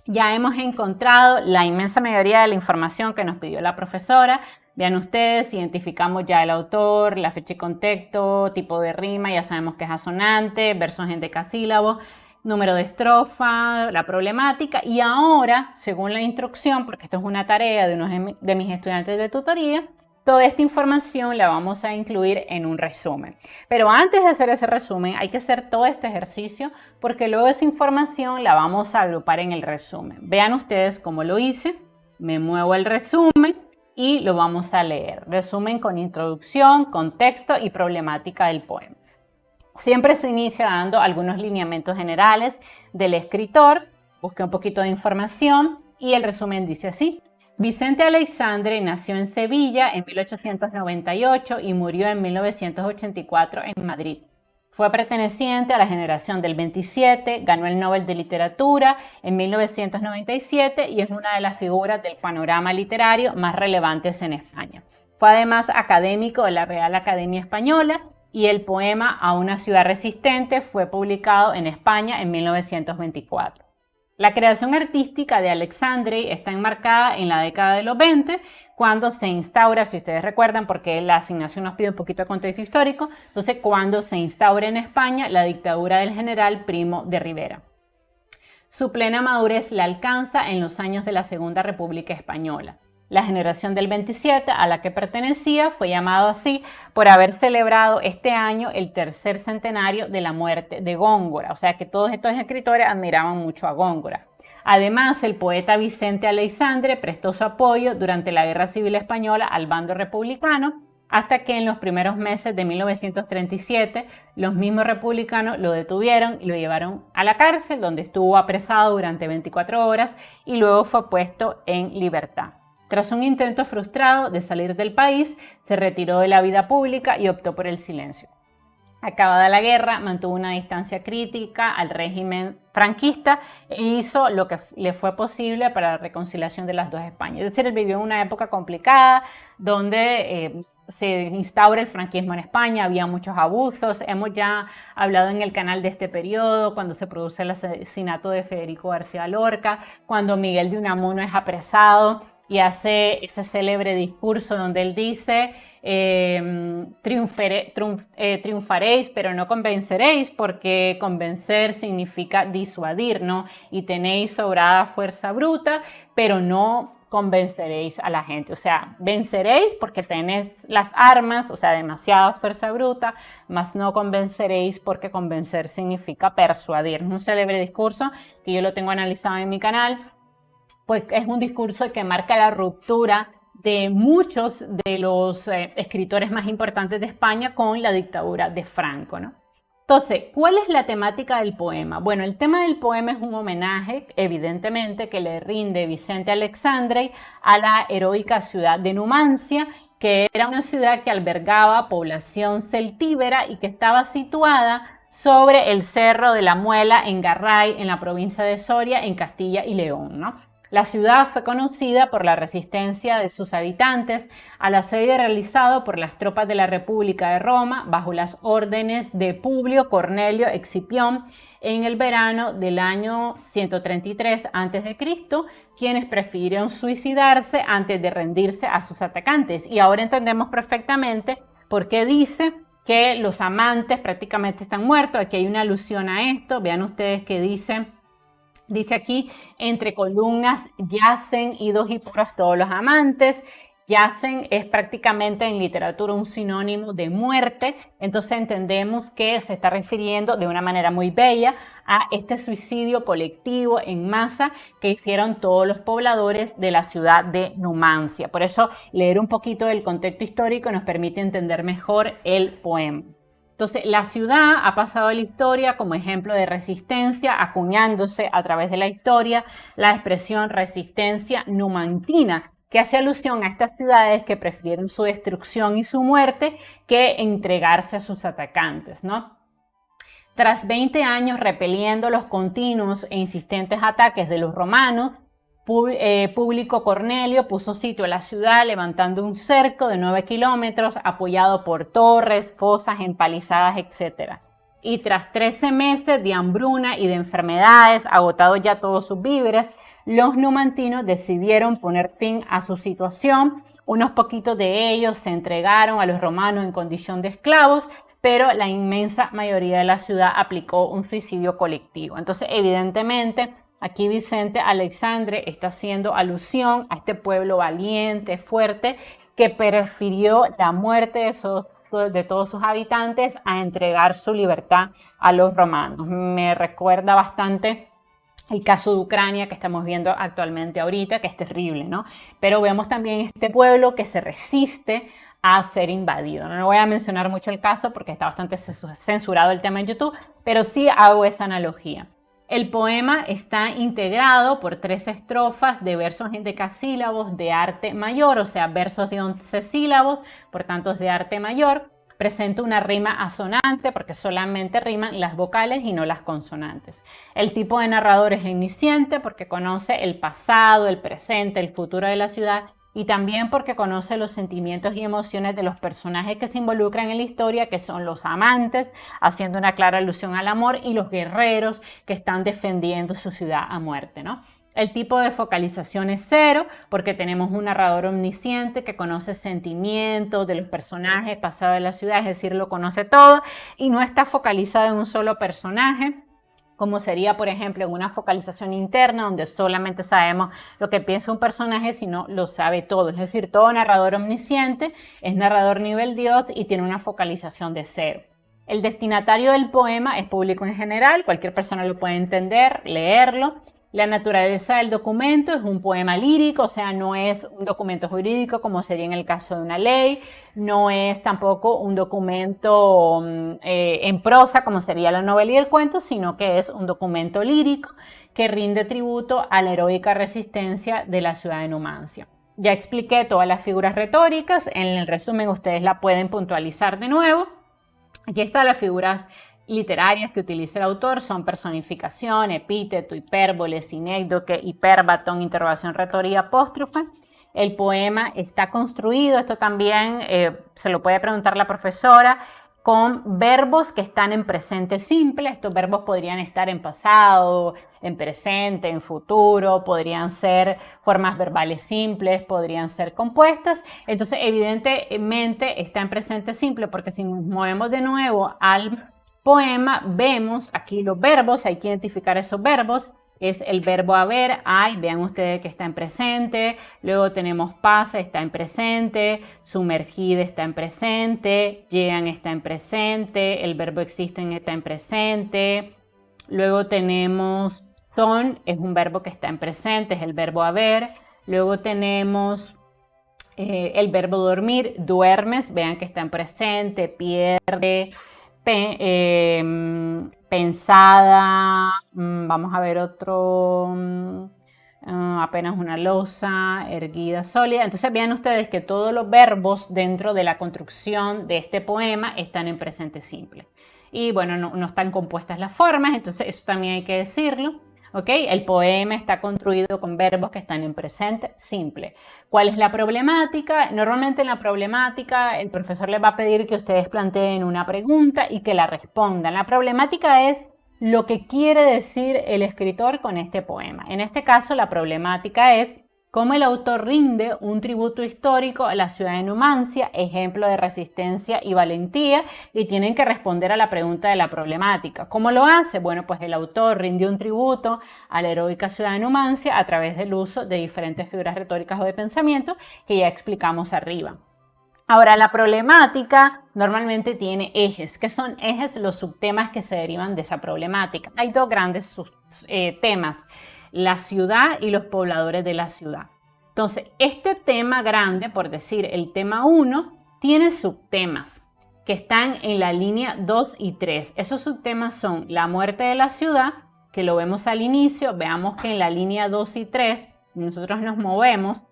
Ya hemos encontrado la inmensa mayoría de la información que nos pidió la profesora. Vean ustedes, identificamos ya el autor, la fecha y contexto, tipo de rima, ya sabemos que es asonante, versos en decasílabos, número de estrofa, la problemática. Y ahora, según la instrucción, porque esto es una tarea de uno de mis estudiantes de tutoría, toda esta información la vamos a incluir en un resumen. Pero antes de hacer ese resumen hay que hacer todo este ejercicio porque luego esa información la vamos a agrupar en el resumen. Vean ustedes cómo lo hice. Me muevo al resumen y lo vamos a leer. Resumen con introducción, contexto y problemática del poema. Siempre se inicia dando algunos lineamientos generales del escritor. Busqué un poquito de información y el resumen dice así. Vicente Aleixandre nació en Sevilla en 1898 y murió en 1984 en Madrid. Fue perteneciente a la generación del 27, ganó el Nobel de Literatura en 1997 y es una de las figuras del panorama literario más relevantes en España. Fue además académico de la Real Academia Española y el poema A una ciudad resistente fue publicado en España en 1924. La creación artística de Aleixandre está enmarcada en la década de los 20, cuando se instaura, si ustedes recuerdan, porque la asignación nos pide un poquito de contexto histórico, entonces cuando se instaura en España la dictadura del general Primo de Rivera. Su plena madurez la alcanza en los años de la Segunda República Española. La generación del 27 a la que pertenecía fue llamado así por haber celebrado este año el tercer centenario de la muerte de Góngora, o sea que todos estos escritores admiraban mucho a Góngora. Además, el poeta Vicente Aleixandre prestó su apoyo durante la Guerra Civil Española al bando republicano, hasta que en los primeros meses de 1937 los mismos republicanos lo detuvieron y lo llevaron a la cárcel, donde estuvo apresado durante 24 horas y luego fue puesto en libertad. Tras un intento frustrado de salir del país, se retiró de la vida pública y optó por el silencio. Acabada la guerra, mantuvo una distancia crítica al régimen franquista e hizo lo que le fue posible para la reconciliación de las dos Españas. Es decir, él vivió en una época complicada donde se instaura el franquismo en España, había muchos abusos. Hemos ya hablado en el canal de este periodo, cuando se produce el asesinato de Federico García Lorca, cuando Miguel de Unamuno es apresado y hace ese célebre discurso donde él dice triunfaréis pero no convenceréis, porque convencer significa disuadir, ¿no? Y tenéis sobrada fuerza bruta, pero no convenceréis a la gente. O sea, venceréis porque tenéis las armas, o sea, demasiada fuerza bruta, mas no convenceréis porque convencer significa persuadir. Es un célebre discurso que yo lo tengo analizado en mi canal. Pues es un discurso que marca la ruptura de muchos de los escritores más importantes de España con la dictadura de Franco, ¿no? Entonces, ¿cuál es la temática del poema? Bueno, el tema del poema es un homenaje, evidentemente, que le rinde Vicente Aleixandre a la heroica ciudad de Numancia, que era una ciudad que albergaba población celtíbera y que estaba situada sobre el Cerro de la Muela en Garray, en la provincia de Soria, en Castilla y León, ¿no? La ciudad fue conocida por la resistencia de sus habitantes al asedio realizado por las tropas de la República de Roma bajo las órdenes de Publio Cornelio Escipión en el verano del año 133 a.C., quienes prefirieron suicidarse antes de rendirse a sus atacantes. Y ahora entendemos perfectamente por qué dice que los amantes prácticamente están muertos. Aquí hay una alusión a esto. Vean ustedes que dice aquí, entre columnas yacen idos y porras todos los amantes. Yacen es prácticamente en literatura un sinónimo de muerte, entonces entendemos que se está refiriendo de una manera muy bella a este suicidio colectivo en masa que hicieron todos los pobladores de la ciudad de Numancia. Por eso leer un poquito del contexto histórico nos permite entender mejor el poema. Entonces, la ciudad ha pasado a la historia como ejemplo de resistencia, acuñándose a través de la historia la expresión resistencia numantina, que hace alusión a estas ciudades que prefirieron su destrucción y su muerte que entregarse a sus atacantes, ¿no? Tras 20 años repeliendo los continuos e insistentes ataques de los romanos, Publio Cornelio puso sitio a la ciudad levantando un cerco de 9 kilómetros apoyado por torres, fosas, empalizadas, etc. y tras 13 meses de hambruna y de enfermedades, agotados ya todos sus víveres, los numantinos decidieron poner fin a su situación. Unos poquitos de ellos se entregaron a los romanos en condición de esclavos, pero la inmensa mayoría de la ciudad aplicó un suicidio colectivo. Entonces, evidentemente, aquí Vicente Aleixandre está haciendo alusión a este pueblo valiente, fuerte, que prefirió la muerte de todos sus habitantes a entregar su libertad a los romanos. Me recuerda bastante el caso de Ucrania que estamos viendo actualmente ahorita, que es terrible, ¿no? Pero vemos también este pueblo que se resiste a ser invadido. No voy a mencionar mucho el caso porque está bastante censurado el tema en YouTube, pero sí hago esa analogía. El poema está integrado por 3 estrofas de versos en decasílabos de arte mayor, o sea, versos de 11 sílabos, por tanto es de arte mayor. Presenta una rima asonante porque solamente riman las vocales y no las consonantes. El tipo de narrador es omnisciente porque conoce el pasado, el presente, el futuro de la ciudad y también porque conoce los sentimientos y emociones de los personajes que se involucran en la historia, que son los amantes, haciendo una clara alusión al amor, y los guerreros que están defendiendo su ciudad a muerte, ¿no? El tipo de focalización es 0 porque tenemos un narrador omnisciente que conoce sentimientos de los personajes, pasado de la ciudad, es decir, lo conoce todo y no está focalizado en un solo personaje, como sería, por ejemplo, en una focalización interna, donde solamente sabemos lo que piensa un personaje, sino lo sabe todo. Es decir, todo narrador omnisciente es narrador nivel Dios y tiene una focalización de 0. El destinatario del poema es público en general, cualquier persona lo puede entender, leerlo. La naturaleza del documento es un poema lírico, o sea, no es un documento jurídico como sería en el caso de una ley, no es tampoco un documento en prosa como sería la novela y el cuento, sino que es un documento lírico que rinde tributo a la heroica resistencia de la ciudad de Numancia. Ya expliqué todas las figuras retóricas, en el resumen ustedes la pueden puntualizar de nuevo. Aquí están las figuras literarias que utiliza el autor, son personificación, epíteto, hipérbole, sinécdoque, hiperbatón, interrogación, retórica, apóstrofe. El poema está construido, esto también se lo puede preguntar la profesora, con verbos que están en presente simple. Estos verbos podrían estar en pasado, en presente, en futuro, podrían ser formas verbales simples, podrían ser compuestas. Entonces, evidentemente está en presente simple porque si nos movemos de nuevo al poema, vemos aquí los verbos, hay que identificar esos verbos. Es el verbo haber, hay, vean ustedes que está en presente, luego tenemos pasa, está en presente, sumergida está en presente, llegan está en presente, el verbo existen está en presente, luego tenemos son, es un verbo que está en presente, es el verbo haber, luego tenemos el verbo dormir, duermes, vean que está en presente, pierde, pensada, vamos a ver otro, apenas una losa, erguida, sólida. Entonces vean ustedes que todos los verbos dentro de la construcción de este poema están en presente simple. Y bueno, no están compuestas las formas, entonces eso también hay que decirlo. ¿Okay? El poema está construido con verbos que están en presente simple. ¿Cuál es la problemática? Normalmente en la problemática el profesor les va a pedir que ustedes planteen una pregunta y que la respondan. La problemática es lo que quiere decir el escritor con este poema. En este caso la problemática es cómo el autor rinde un tributo histórico a la ciudad de Numancia, ejemplo de resistencia y valentía, y tienen que responder a la pregunta de la problemática. ¿Cómo lo hace? Bueno, pues el autor rinde un tributo a la heroica ciudad de Numancia a través del uso de diferentes figuras retóricas o de pensamiento que ya explicamos arriba. Ahora, la problemática normalmente tiene ejes. ¿Qué son ejes? Los subtemas que se derivan de esa problemática. Hay dos grandes temas: la ciudad y los pobladores de la ciudad. Entonces, este tema grande, por decir el tema 1, tiene subtemas que están en la línea 2 y 3. Esos subtemas son la muerte de la ciudad, que lo vemos al inicio. Veamos que en la línea 2 y 3 nosotros nos movemos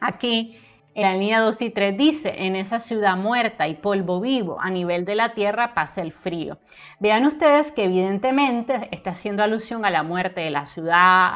aquí. En la línea 2 y 3 dice: en esa ciudad muerta y polvo vivo, a nivel de la tierra pasa el frío. Vean ustedes que evidentemente está haciendo alusión a la muerte de la ciudad,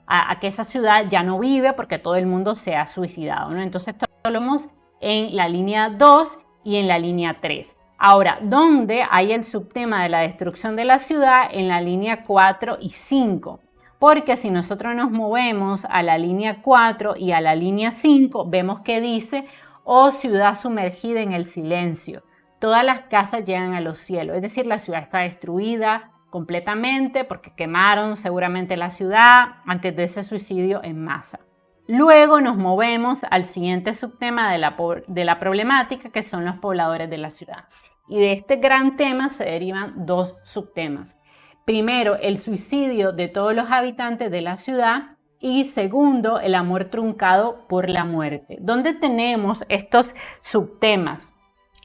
a que esa ciudad ya no vive porque todo el mundo se ha suicidado, ¿no? Entonces esto lo vemos en la línea 2 y en la línea 3. Ahora, ¿dónde hay el subtema de la destrucción de la ciudad? En la línea 4 y 5. Porque si nosotros nos movemos a la línea 4 y a la línea 5, vemos que dice, oh ciudad sumergida en el silencio, todas las casas llegan a los cielos. Es decir, la ciudad está destruida completamente porque quemaron seguramente la ciudad antes de ese suicidio en masa. Luego nos movemos al siguiente subtema de la problemática, que son los pobladores de la ciudad. Y de este gran tema se derivan dos subtemas. Primero, el suicidio de todos los habitantes de la ciudad y segundo, el amor truncado por la muerte. ¿Dónde tenemos estos subtemas?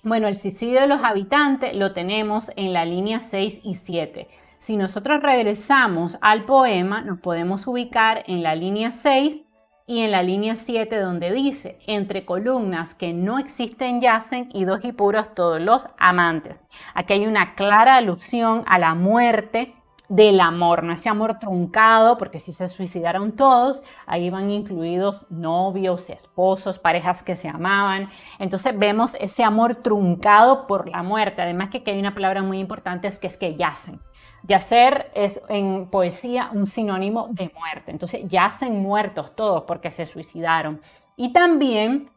Bueno, el suicidio de los habitantes lo tenemos en la línea 6 y 7. Si nosotros regresamos al poema, nos podemos ubicar en la línea 6 y en la línea 7 donde dice, entre columnas que no existen yacen y dos y puros todos los amantes. Aquí hay una clara alusión a la muerte del amor, no ese amor truncado, porque si se suicidaron todos, ahí van incluidos novios, esposos, parejas que se amaban. Entonces vemos ese amor truncado por la muerte. Además que aquí hay una palabra muy importante, es que yacen. Yacer es en poesía un sinónimo de muerte. Entonces yacen muertos todos porque se suicidaron. Y también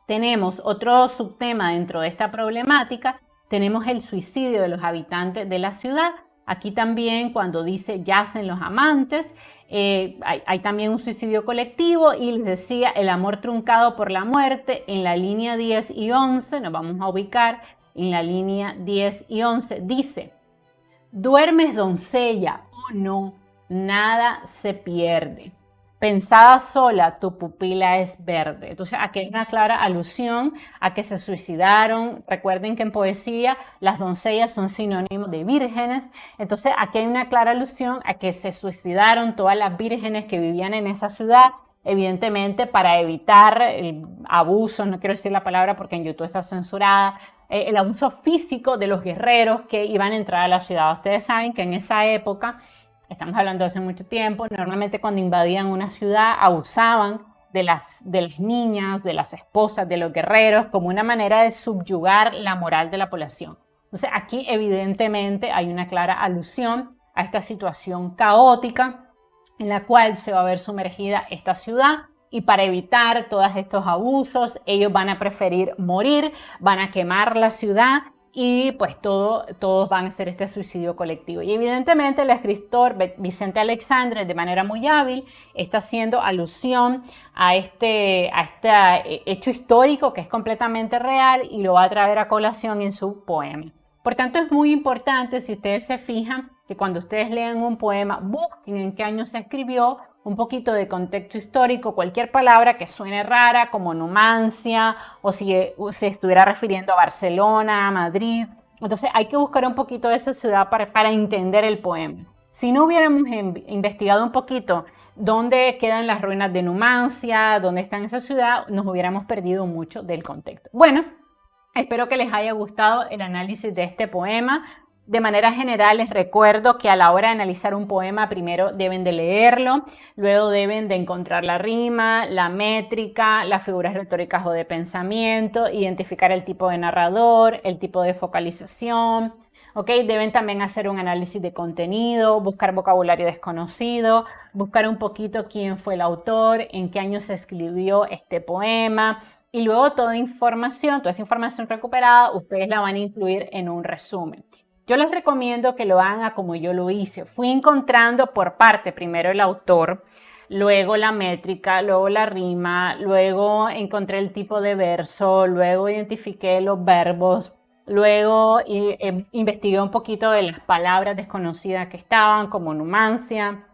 tenemos otro subtema dentro de esta problemática. Tenemos el suicidio de los habitantes de la ciudad. Aquí también cuando dice yacen los amantes, hay también un suicidio colectivo y les decía el amor truncado por la muerte en la línea 10 y 11. Nos vamos a ubicar en la línea 10 y 11. Dice, duermes doncella, oh no, nada se pierde. Pensada sola, tu pupila es verde. Entonces aquí hay una clara alusión a que se suicidaron. Recuerden que en poesía las doncellas son sinónimos de vírgenes. Entonces aquí hay una clara alusión a que se suicidaron todas las vírgenes que vivían en esa ciudad, evidentemente para evitar el abuso, no quiero decir la palabra porque en YouTube está censurada, el abuso físico de los guerreros que iban a entrar a la ciudad. Ustedes saben que en esa época, estamos hablando de hace mucho tiempo, normalmente cuando invadían una ciudad abusaban de las niñas, de las esposas, de los guerreros, como una manera de subyugar la moral de la población. Entonces aquí evidentemente hay una clara alusión a esta situación caótica en la cual se va a ver sumergida esta ciudad. Y para evitar todos estos abusos, ellos van a preferir morir, van a quemar la ciudad y pues todos van a hacer este suicidio colectivo. Y evidentemente el escritor Vicente Alexandre, de manera muy hábil, está haciendo alusión a este hecho histórico que es completamente real y lo va a traer a colación en su poema. Por tanto, es muy importante, si ustedes se fijan, que cuando ustedes lean un poema, busquen en qué año se escribió, un poquito de contexto histórico, cualquier palabra que suene rara como Numancia o si se estuviera refiriendo a Barcelona, a Madrid. Entonces hay que buscar un poquito de esa ciudad para entender el poema. Si no hubiéramos investigado un poquito dónde quedan las ruinas de Numancia, dónde está esa ciudad, nos hubiéramos perdido mucho del contexto. Bueno, espero que les haya gustado el análisis de este poema. De manera general les recuerdo que a la hora de analizar un poema primero deben de leerlo, luego deben de encontrar la rima, la métrica, las figuras retóricas o de pensamiento, identificar el tipo de narrador, el tipo de focalización, ¿okay? Deben también hacer un análisis de contenido, buscar vocabulario desconocido, buscar un poquito quién fue el autor, en qué año se escribió este poema, y luego toda esa información recuperada, ustedes la van a incluir en un resumen. Yo les recomiendo que lo hagan como yo lo hice. Fui encontrando por parte, primero el autor, luego la métrica, luego la rima, luego encontré el tipo de verso, luego identifiqué los verbos, luego investigué un poquito de las palabras desconocidas que estaban, como Numancia.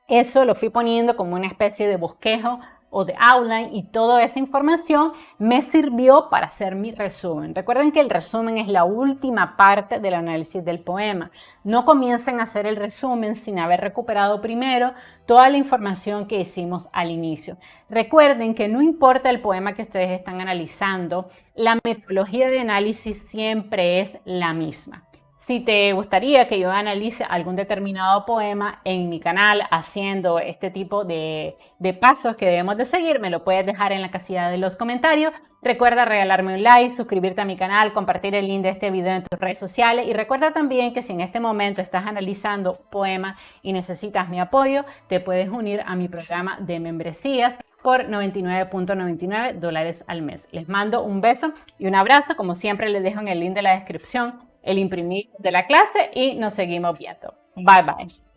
Eso lo fui poniendo como una especie de bosquejo o de outline y toda esa información me sirvió para hacer mi resumen. Recuerden que el resumen es la última parte del análisis del poema. No comiencen a hacer el resumen sin haber recuperado primero toda la información que hicimos al inicio. Recuerden que no importa el poema que ustedes están analizando, la metodología de análisis siempre es la misma. Si te gustaría que yo analice algún determinado poema en mi canal haciendo este tipo de pasos que debemos de seguir, me lo puedes dejar en la casilla de los comentarios. Recuerda regalarme un like, suscribirte a mi canal, compartir el link de este video en tus redes sociales y recuerda también que si en este momento estás analizando poemas y necesitas mi apoyo, te puedes unir a mi programa de membresías por $99.99 al mes. Les mando un beso y un abrazo. Como siempre, les dejo en el link de la descripción el imprimir de la clase y nos seguimos viendo. Bye bye.